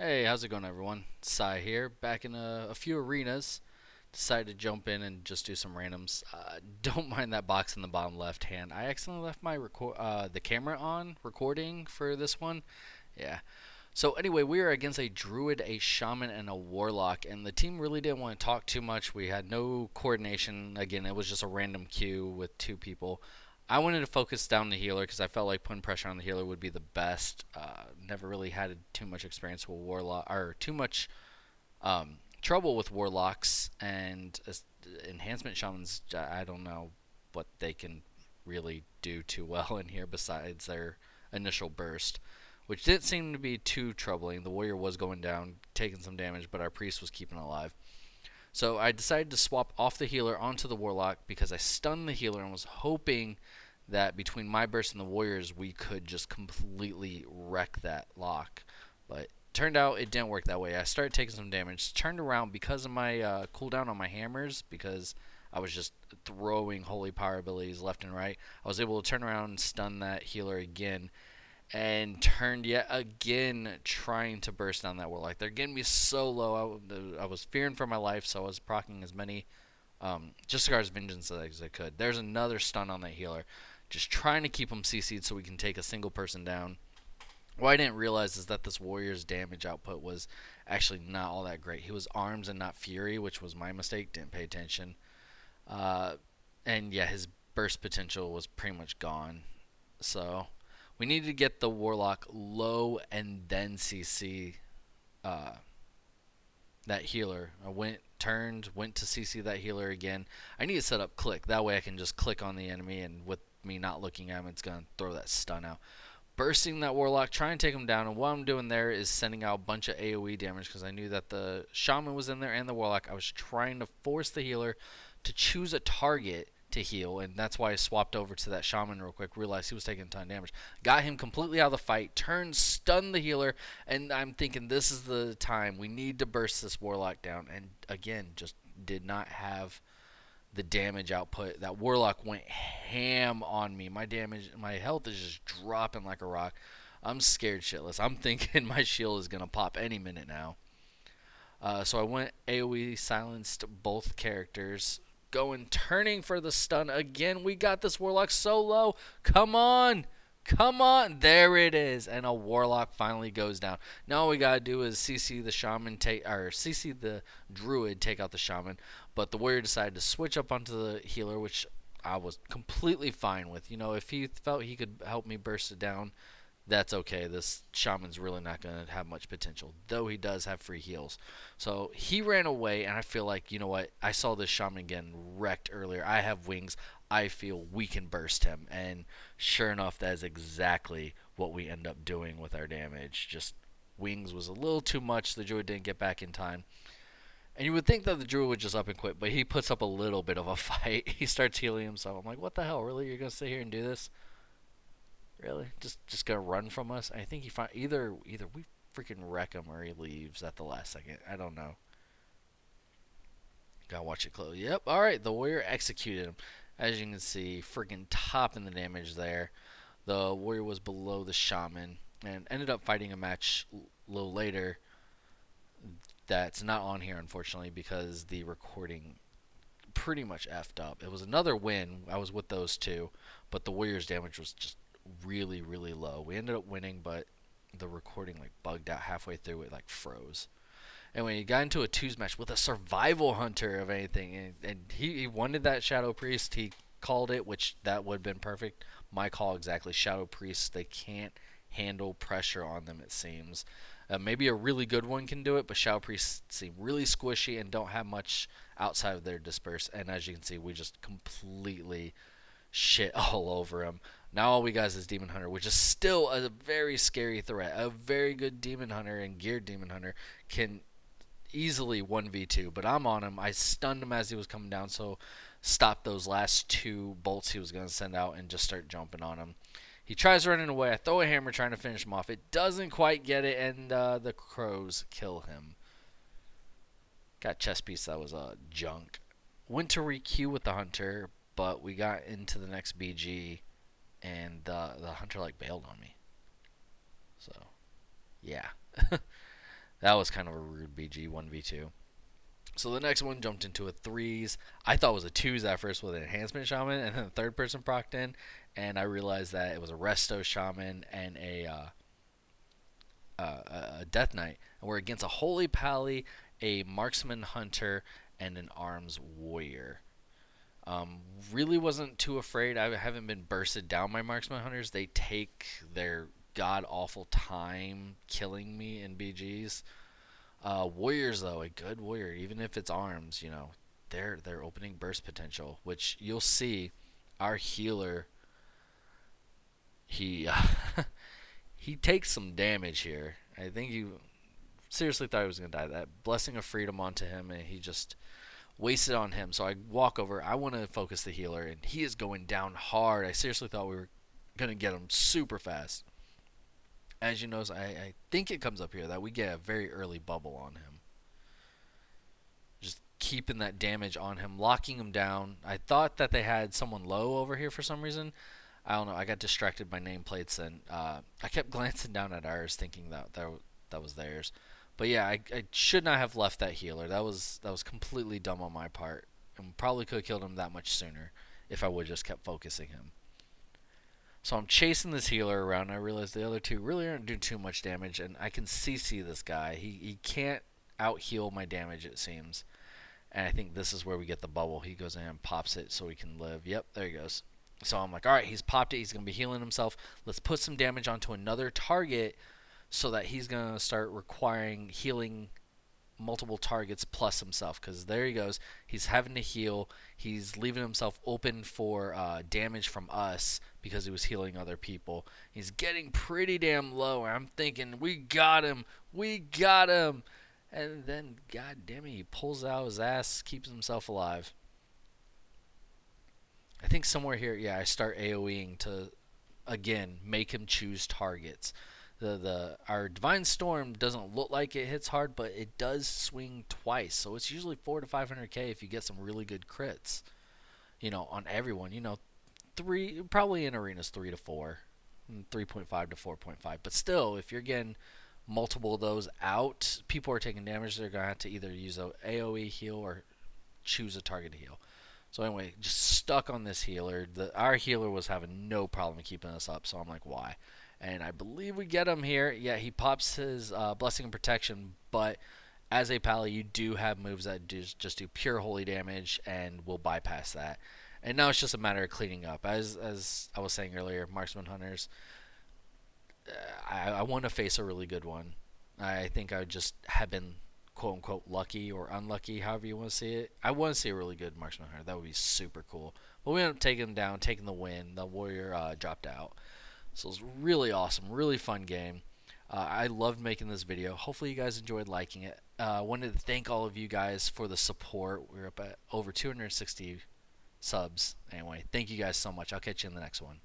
Hey, how's it going, everyone? Sai here, back in a few arenas. Decided to jump in and just do some randoms. Don't mind that box in the bottom left hand. I accidentally left my the camera on recording for this one. Yeah. So anyway, we were against a druid, a shaman, and a warlock, and the team really didn't want to talk too much. We had no coordination. Again, it was just a random queue with two people. I wanted to focus down the healer because I felt like putting pressure on the healer would be the best. Never really had too much experience with warlock or too much trouble with warlocks and enhancement shamans. I don't know what they can really do too well in here besides their initial burst, which didn't seem to be too troubling. The warrior was going down, taking some damage, but our priest was keeping alive. So I decided to swap off the healer onto the warlock because I stunned the healer and was hoping that between my burst and the warriors we could just completely wreck that lock. But turned out it didn't work that way. I started taking some damage, turned around because of my cooldown on my hammers, because I was just throwing holy power abilities left and right. I was able to turn around and stun that healer again, and turned yet again trying to burst down that warlock. They're getting me so low. I was fearing for my life, so I was proccing as many Justicar's Vengeance as I could. There's another stun on that healer. Just trying to keep him CC'd so we can take a single person down. What I didn't realize is that this warrior's damage output was actually not all that great. He was arms and not fury, which was my mistake. Didn't pay attention. And yeah, his burst potential was pretty much gone. So we needed to get the warlock low and then CC uh, that healer. I went to CC that healer again. I need to set up click. That way I can just click on the enemy, and with me not looking at him, it's going to throw that stun out. Bursting that warlock, trying to take him down, and what I'm doing there is sending out a bunch of AoE damage because I knew that the shaman was in there and the warlock. I was trying to force the healer to choose a target to heal, and that's why I swapped over to that shaman real quick. Realized he was taking a ton of damage, got him completely out of the fight, turned, stunned the healer, and I'm thinking this is the time we need to burst this warlock down, and again just did not have the damage output. That warlock went ham on me. My health is just dropping like a rock. I'm scared shitless. I'm thinking my shield is gonna pop any minute now. So I went AoE, silenced both characters, going turning for the stun again. We got this warlock so low. Come on. Come on, there it is, and a warlock finally goes down. Now all we gotta do is CC the shaman, CC the druid, take out the shaman. But the warrior decided to switch up onto the healer, which I was completely fine with. You know, if he felt he could help me burst it down, that's okay. This shaman's really not going to have much potential, though he does have free heals. So he ran away, and I feel like, you know what? I saw this shaman getting wrecked earlier. I have wings. I feel we can burst him. And sure enough, that is exactly what we end up doing with our damage. Just wings was a little too much. The druid didn't get back in time. And you would think that the druid would just up and quit, but he puts up a little bit of a fight. He starts healing himself. I'm like, what the hell? Really? You're going to sit here and do this? Really? Just gonna run from us? I think he either we freaking wreck him or he leaves at the last second. I don't know. Gotta watch it close. Yep. All right. The warrior executed him. As you can see, freaking topping the damage there. The warrior was below the shaman and ended up fighting a match a little later. That's not on here, unfortunately, because the recording pretty much effed up. It was another win. I was with those two, but the warrior's damage was just really, really low. We ended up winning, but the recording like bugged out halfway through. It like froze. And when he got into a twos match with a survival hunter of anything, and he wanted that shadow priest, he called it, which that would have been perfect. My call exactly. Shadow priests, they can't handle pressure on them, it seems. Maybe a really good one can do it, but shadow priests seem really squishy and don't have much outside of their disperse. And as you can see, we just completely shit all over him. Now all we got is Demon Hunter, which is still a very scary threat. A very good Demon Hunter and geared Demon Hunter can easily 1v2, but I'm on him. I stunned him as he was coming down, so stopped those last two bolts he was going to send out and just start jumping on him. He tries running away. I throw a hammer trying to finish him off. It doesn't quite get it, and the crows kill him. Got chest piece that was junk. Went to re-queue with the hunter, but we got into the next BG, and the hunter like bailed on me. So, yeah. That was kind of a rude BG 1v2. So the next one jumped into a threes. I thought it was a twos at first with an enhancement shaman, and then the third person procced in, and I realized that it was a resto shaman and a death knight, and we're against a holy pally, a marksman hunter, and an arms warrior. Really wasn't too afraid. I haven't been bursted down by marksman hunters. They take their god awful time killing me in BGs. Warriors though, a good warrior, even if it's arms, they're opening burst potential, which you'll see. Our healer, he he takes some damage here. I think you seriously thought he was gonna die. That blessing of freedom onto him, and he just wasted on him. So I walk over. I want to focus the healer, and he is going down hard. I seriously thought we were gonna get him super fast. As you notice, I think it comes up here that we get a very early bubble on him. Just keeping that damage on him, locking him down. I thought that they had someone low over here for some reason. I don't know. I got distracted by nameplates, and I kept glancing down at ours, thinking that was theirs. But yeah, I should not have left that healer. That was completely dumb on my part, and probably could have killed him that much sooner if I would have just kept focusing him. So I'm chasing this healer around, and I realize the other two really aren't doing too much damage, and I can CC this guy. He can't out heal my damage, it seems. And I think this is where we get the bubble. He goes in and pops it so he can live. Yep, there he goes. So I'm like, alright, he's popped it. He's going to be healing himself. Let's put some damage onto another target so that he's going to start requiring healing multiple targets plus himself, because there he goes. He's having to heal. He's leaving himself open for damage from us because he was healing other people. He's getting pretty damn low, and I'm thinking, we got him. We got him. And then, god damn it, he pulls out his ass, keeps himself alive. I think somewhere here, yeah, I start AoEing to, again, make him choose targets. The our Divine Storm doesn't look like it hits hard, but it does swing twice, so it's usually 4 to 500k if you get some really good crits. On everyone. Three probably in arenas 3 to 4, 3.5 to 4.5. But still, if you're getting multiple of those out, people are taking damage. They're gonna have to either use a AOE heal or choose a target to heal. So anyway, just stuck on this healer. Our healer was having no problem keeping us up, so I'm like, why? And I believe we get him here. Yeah, he pops his Blessing and Protection, but as a pally, you do have moves that just do pure holy damage, and will bypass that. And now it's just a matter of cleaning up. As I was saying earlier, Marksman Hunters, I want to face a really good one. I think I would just have been quote unquote lucky or unlucky, however you want to see it. I want to see a really good Marksman Hunter. That would be super cool. But we ended up taking him down, taking the win. The warrior dropped out. So it was really awesome, really fun game. I loved making this video. Hopefully you guys enjoyed liking it. I wanted to thank all of you guys for the support. We're up at over 260 subs. Anyway, thank you guys so much. I'll catch you in the next one.